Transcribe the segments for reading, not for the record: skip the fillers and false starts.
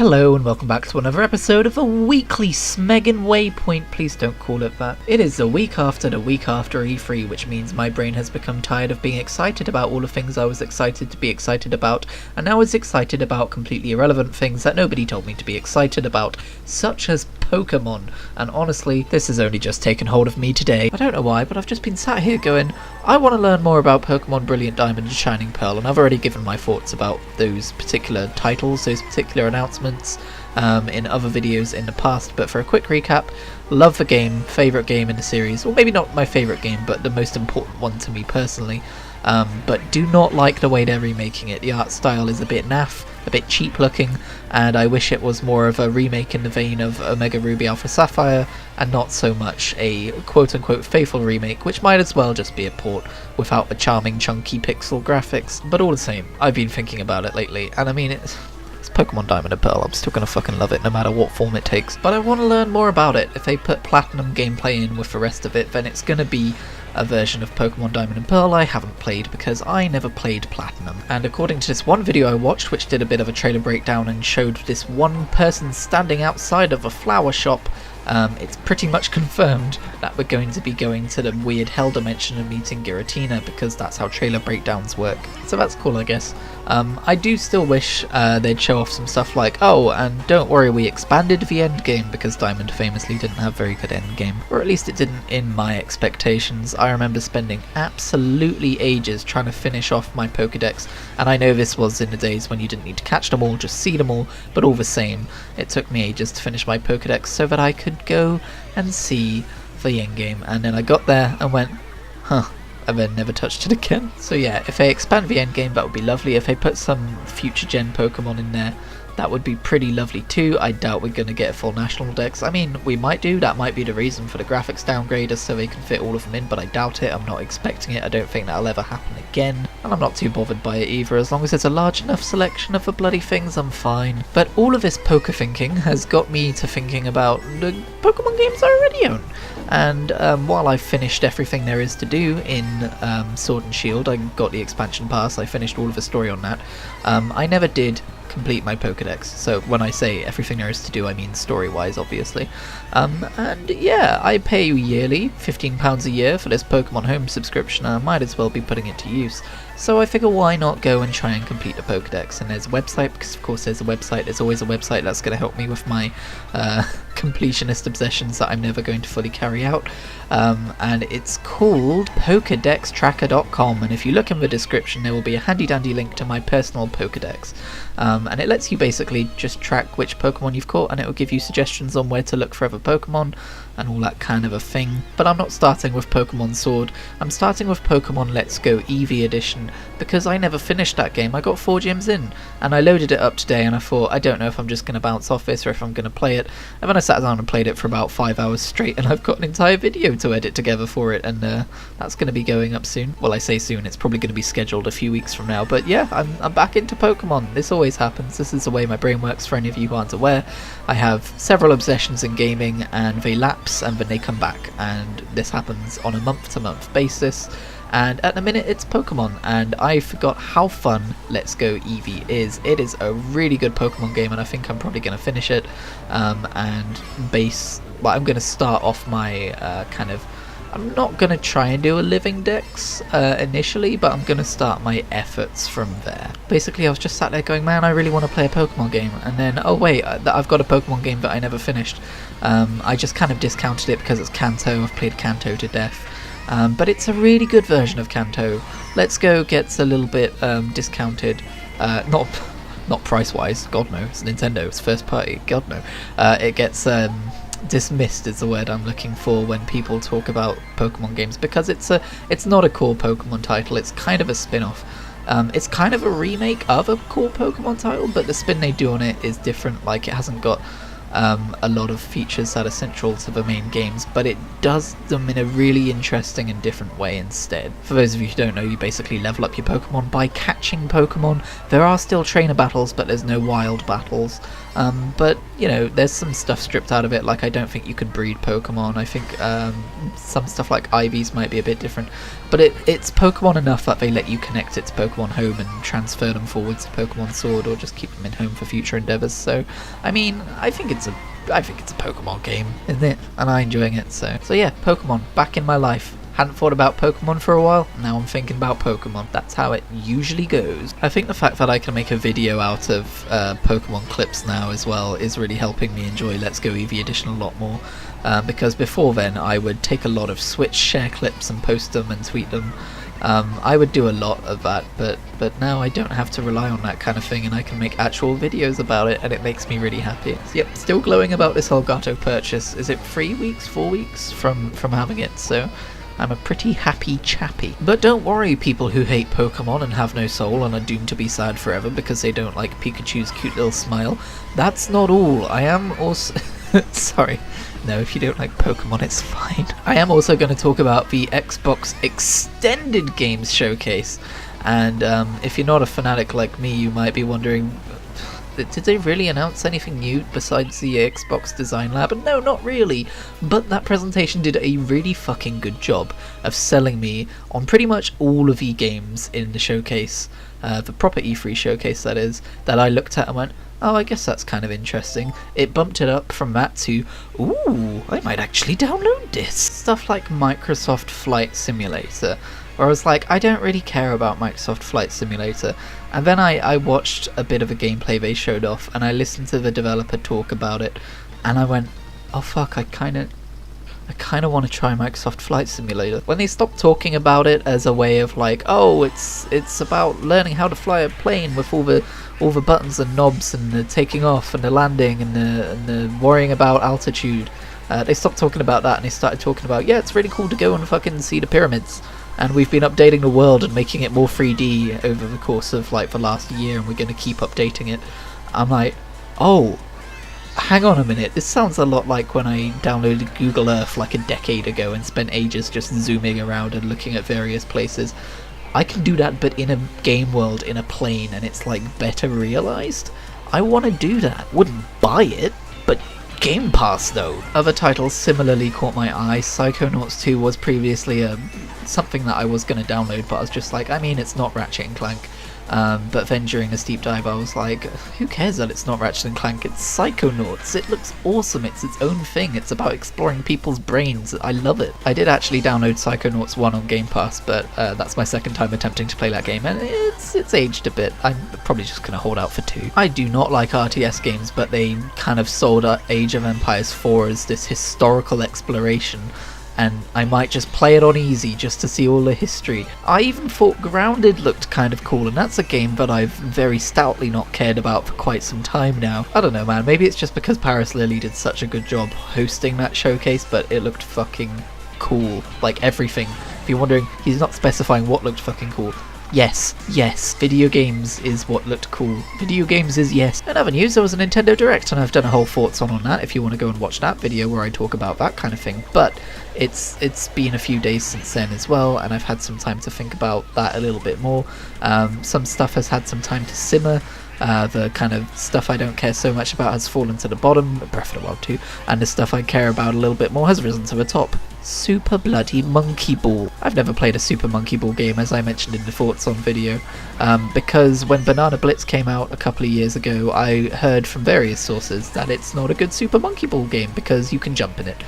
Hello and welcome back to another episode of a weekly Smeggin' Waypoint. Please don't call it that. It is the week after E3, which means my brain has become tired of being excited about all the things I was excited to be excited about, and now is excited about completely irrelevant things that nobody told me to be excited about, such as Pokémon. And honestly, this has only just taken hold of me today. I don't know why, but I've just been sat here going, I want to learn more about Pokémon Brilliant Diamond and Shining Pearl, and I've already given my thoughts about those particular titles, those particular announcements, in other videos in the past. But for a quick recap, love the game, favourite game in the series, or maybe not my favourite game, but the most important one to me personally. But do not like the way they're remaking it. The art style is a bit naff, a bit cheap looking, and I wish it was more of a remake in the vein of Omega Ruby Alpha Sapphire, and not so much a quote-unquote faithful remake, which might as well just be a port without the charming chunky pixel graphics. But all the same, I've been thinking about it lately, and I mean, it's Pokemon Diamond and Pearl. I'm still gonna fucking love it no matter what form it takes, but I want to learn more about it. If they put Platinum gameplay in with the rest of it, then it's gonna be a version of Pokemon Diamond and Pearl I haven't played, because I never played Platinum. And according to this one video I watched, which did a bit of a trailer breakdown and showed this one person standing outside of a flower shop, it's pretty much confirmed that we're going to be going to the weird hell dimension and meeting Giratina, because that's how trailer breakdowns work. So that's cool, I guess. I do still wish they'd show off some stuff like, oh, and don't worry, we expanded the endgame, because Diamond famously didn't have very good endgame. Or at least it didn't in my expectations. I remember spending absolutely ages trying to finish off my Pokédex, and I know this was in the days when you didn't need to catch them all, just see them all, but all the same, it took me ages to finish my Pokédex so that I could go and see the endgame, and then I got there and went, huh, and then never touched it again. So yeah, if they expand the endgame, that would be lovely. If they put some future gen Pokemon in there, that would be pretty lovely too. I doubt we're going to get a full national dex. I mean, we might do, that might be the reason for the graphics downgrade, so they can fit all of them in, but I doubt it. I'm not expecting it. I don't think that'll ever happen again, and I'm not too bothered by it either. As long as there's a large enough selection of the bloody things, I'm fine. But all of this poker thinking has got me to thinking about the Pokemon games I already own. And while I've finished everything there is to do in Sword and Shield, I got the expansion pass, I finished all of the story on that, I never did complete my Pokédex. So when I say everything there is to do, I mean story-wise, obviously. And yeah, I pay yearly, £15 a year for this Pokemon Home subscription, and I might as well be putting it to use. So I figure, why not go and try and complete the Pokédex? And there's a website, because of course there's a website, there's always a website that's going to help me with my completionist obsessions that I'm never going to fully carry out. And it's called PokédexTracker.com, and if you look in the description there will be a handy dandy link to my personal Pokédex. And it lets you basically just track which Pokemon you've caught, and it will give you suggestions on where to look for other Pokemon and all that kind of a thing. But I'm not starting with Pokemon Sword, I'm starting with Pokemon Let's Go Eevee Edition, because I never finished that game. I got 4 gyms in, and I loaded it up today, and I thought, I don't know if I'm just going to bounce off this or if I'm going to play it. And then I sat down and played it for about 5 hours straight, and I've got an entire video to edit together for it, and that's going to be going up soon. Well, I say soon, it's probably going to be scheduled a few weeks from now, but yeah, I'm back into Pokemon. This always happens. This is the way my brain works, for any of you who aren't aware. I have several obsessions in gaming, and they lapse and then they come back, and this happens on a month-to-month basis. And at the minute it's Pokemon, and I forgot how fun Let's Go Eevee is. It is a really good Pokemon game, and I think I'm probably going to finish it. I'm going to start off my I'm not going to try and do a living dex initially, but I'm going to start my efforts from there. Basically, I was just sat there going, man, I really want to play a Pokemon game, and then, oh wait, I've got a Pokemon game that I never finished. I just kind of discounted it because it's Kanto. I've played Kanto to death. But it's a really good version of Kanto. Let's Go gets a little bit discounted, not price-wise, god no, it's Nintendo, it's first party, god no. It gets dismissed is the word I'm looking for when people talk about Pokemon games, because it's not a core Pokemon title, it's kind of a spin-off. It's kind of a remake of a core Pokemon title, but the spin they do on it is different. Like, it hasn't got a lot of features that are central to the main games, but it does them in a really interesting and different way instead. For those of you who don't know, you basically level up your Pokemon by catching Pokemon. There are still trainer battles, but there's no wild battles. But you know, there's some stuff stripped out of it, like I don't think you could breed Pokemon. I think some stuff like Ivy's might be a bit different, but it's Pokemon enough that they let you connect it to Pokemon Home and transfer them forwards to Pokemon Sword, or just keep them in Home for future endeavours. So I mean, I think it's a Pokemon game, isn't it? And I'm enjoying it. So yeah, Pokemon back in my life. Hadn't thought about Pokemon for a while, now I'm thinking about Pokemon. That's how it usually goes. I think the fact that I can make a video out of Pokemon clips now as well is really helping me enjoy Let's Go Eevee Edition a lot more. Because before then I would take a lot of Switch share clips and post them and tweet them. I would do a lot of that, but now I don't have to rely on that kind of thing, and I can make actual videos about it, and it makes me really happy. So, yep, still glowing about this Elgato purchase. Is it 3 weeks, 4 weeks from having it? So I'm a pretty happy chappy. But don't worry, people who hate Pokemon and have no soul and are doomed to be sad forever because they don't like Pikachu's cute little smile. That's not all. I am also... Sorry. No, if you don't like Pokemon, it's fine. I am also going to talk about the Xbox Extended Games Showcase. And if you're not a fanatic like me, you might be wondering... Did they really announce anything new besides the Xbox Design Lab? And no, not really. But that presentation did a really fucking good job of selling me on pretty much all of the games in the showcase, the proper E3 showcase that is, that I looked at and went, oh, I guess that's kind of interesting. It bumped it up from that to, ooh, I might actually download this. Stuff like Microsoft Flight Simulator, where I was like, I don't really care about Microsoft Flight Simulator. And then I watched a bit of a gameplay they showed off, and I listened to the developer talk about it, and I went, oh fuck, I kind of want to try Microsoft Flight Simulator. When they stopped talking about it as a way of like, oh, it's about learning how to fly a plane with all the buttons and knobs and the taking off and the landing and the worrying about altitude. They stopped talking about that and they started talking about, yeah, it's really cool to go and fucking see the pyramids. And we've been updating the world and making it more 3D over the course of like the last year, and we're going to keep updating it. I'm like, oh, hang on a minute, this sounds a lot like when I downloaded Google Earth like a decade ago and spent ages just zooming around and looking at various places. I can do that, but in a game world, in a plane, and it's like better realized. I want to do that. Wouldn't buy it, but Game Pass though. Other titles similarly caught my eye. Psychonauts 2 was previously something that I was going to download, but I was just like, I mean, it's not Ratchet and Clank. But then during this deep dive I was like, who cares that it's not Ratchet and Clank, it's Psychonauts, it looks awesome, it's its own thing, it's about exploring people's brains, I love it. I did actually download Psychonauts 1 on Game Pass, but that's my second time attempting to play that game, and it's aged a bit. I'm probably just going to hold out for 2. I do not like RTS games, but they kind of sold Age of Empires 4 as this historical exploration, and I might just play it on easy just to see all the history. I even thought Grounded looked kind of cool, and that's a game that I've very stoutly not cared about for quite some time now. I don't know, man, maybe it's just because Paris Lilly did such a good job hosting that showcase, but it looked fucking cool. Like everything. If you're wondering, he's not specifying what looked fucking cool. Yes, video games is what looked cool. Video games is yes. In other news, there was a Nintendo Direct, and I've done a whole thoughts on that if you want to go and watch that video where I talk about that kind of thing. But it's been a few days since then as well, and I've had some time to think about that a little bit more. Some stuff has had some time to simmer. The kind of stuff I don't care so much about has fallen to the bottom, Breath of the Wild 2, and the stuff I care about a little bit more has risen to the top. Super Bloody Monkey Ball. I've never played a Super Monkey Ball game, as I mentioned in the Thoughts on video, because when Banana Blitz came out a couple of years ago, I heard from various sources that it's not a good Super Monkey Ball game because you can jump in it.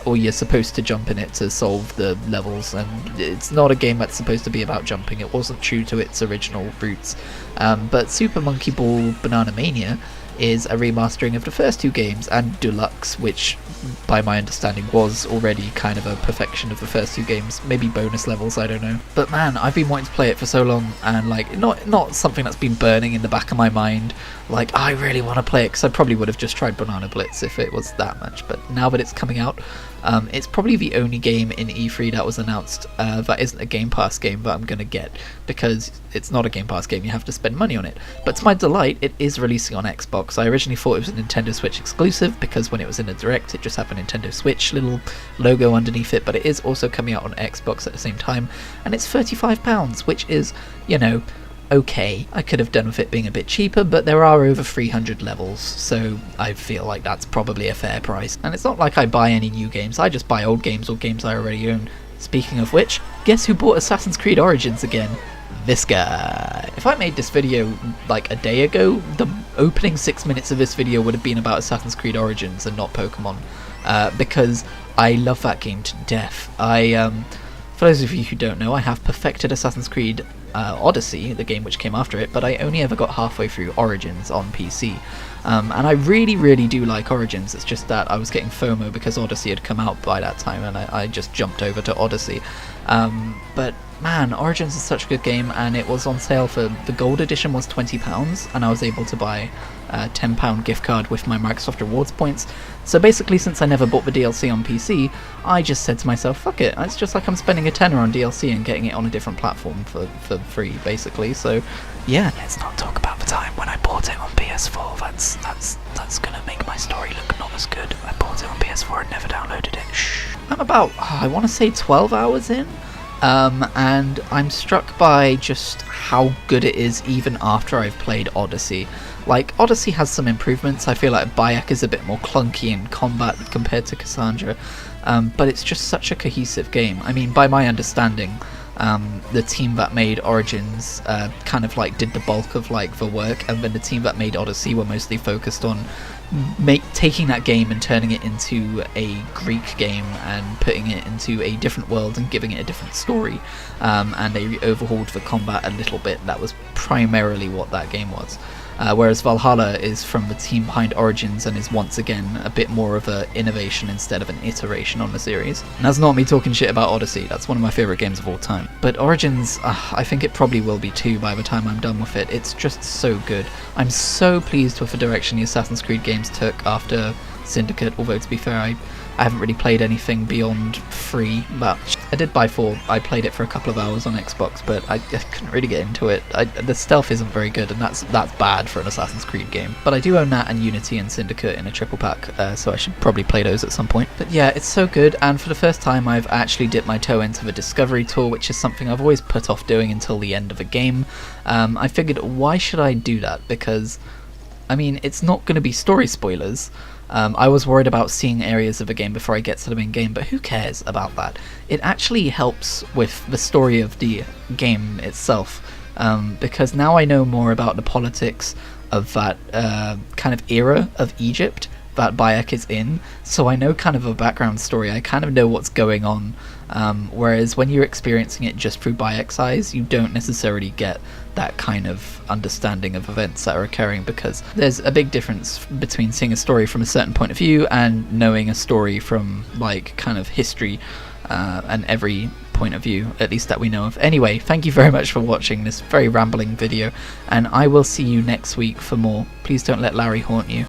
Or you're supposed to jump in it to solve the levels, and it's not a game that's supposed to be about jumping. It wasn't true to its original roots. But Super Monkey Ball Banana Mania is a remastering of the first 2 games, and Deluxe, which by my understanding was already kind of a perfection of the first 2 games, maybe bonus levels, I don't know. But man, I've been wanting to play it for so long, and like not something that's been burning in the back of my mind, like I really want to play it, because I probably would have just tried Banana Blitz if it was that much. But now that it's coming out, it's probably the only game in E3 that was announced that isn't a Game Pass game that I'm going to get, because it's not a Game Pass game, you have to spend money on it. But to my delight, it is releasing on Xbox. I originally thought it was a Nintendo Switch exclusive, because when it was in a Direct it just had a Nintendo Switch little logo underneath it, but it is also coming out on Xbox at the same time, and it's £35, which is, you know, okay. I could have done with it being a bit cheaper, but there are over 300 levels, so I feel like that's probably a fair price. And it's not like I buy any new games, I just buy old games or games I already own. Speaking of which, guess who bought Assassin's Creed Origins again? This guy. If I made this video like a day ago, the opening 6 minutes of this video would have been about Assassin's Creed Origins and not Pokemon, because I love that game to death. For those of you who don't know, I have perfected Assassin's Creed Odyssey, the game which came after it, but I only ever got halfway through Origins on PC. And I really do like Origins. It's just that I was getting FOMO because Odyssey had come out by that time, and I just jumped over to Odyssey. But man, Origins is such a good game, and it was on sale for the gold edition was £20, and I was able to buy a £10 gift card with my Microsoft Rewards points. So basically, since I never bought the DLC on PC, I just said to myself, fuck it, it's just like I'm spending a tenner on DLC and getting it on a different platform for free, basically. So yeah, let's not talk about the time when I bought it on PS4. That's gonna make my story look not as good. I bought it on PS4 and never downloaded it. Shh. I'm about, I want to say 12 hours in. And I'm struck by just how good it is even after I've played Odyssey. Like, Odyssey has some improvements. I feel like Bayek is a bit more clunky in combat compared to Cassandra, but it's just such a cohesive game. I mean, by my understanding, the team that made Origins kind of like did the bulk of like the work, and then the team that made Odyssey were mostly focused on taking that game and turning it into a Greek game and putting it into a different world and giving it a different story, and they overhauled the combat a little bit. That was primarily what that game was. Whereas Valhalla is from the team behind Origins and is once again a bit more of an innovation instead of an iteration on the series. And that's not me talking shit about Odyssey, that's one of my favourite games of all time. But Origins, I think it probably will be too by the time I'm done with it. It's just so good. I'm so pleased with the direction the Assassin's Creed games took after Syndicate, although to be fair, I haven't really played anything beyond 3, but I did buy 4. I played it for a couple of hours on Xbox, but I couldn't really get into it. The stealth isn't very good, and that's bad for an Assassin's Creed game. But I do own that and Unity and Syndicate in a triple pack, so I should probably play those at some point. But yeah, it's so good, and for the first time I've actually dipped my toe into the Discovery tour, which is something I've always put off doing until the end of a game. I figured, why should I do that? Because, I mean, it's not going to be story spoilers. I was worried about seeing areas of a game before I get to the main game, but who cares about that? It actually helps with the story of the game itself, because now I know more about the politics of that kind of era of Egypt that Bayek is in, so I know kind of a background story. I kind of know what's going on, whereas when you're experiencing it just through Bayek's eyes, you don't necessarily get that kind of understanding of events that are occurring, because there's a big difference between seeing a story from a certain point of view and knowing a story from like kind of history and every point of view, at least that we know of. Anyway, thank you very much for watching this very rambling video, and I will see you next week for more. Please don't let Larry haunt you.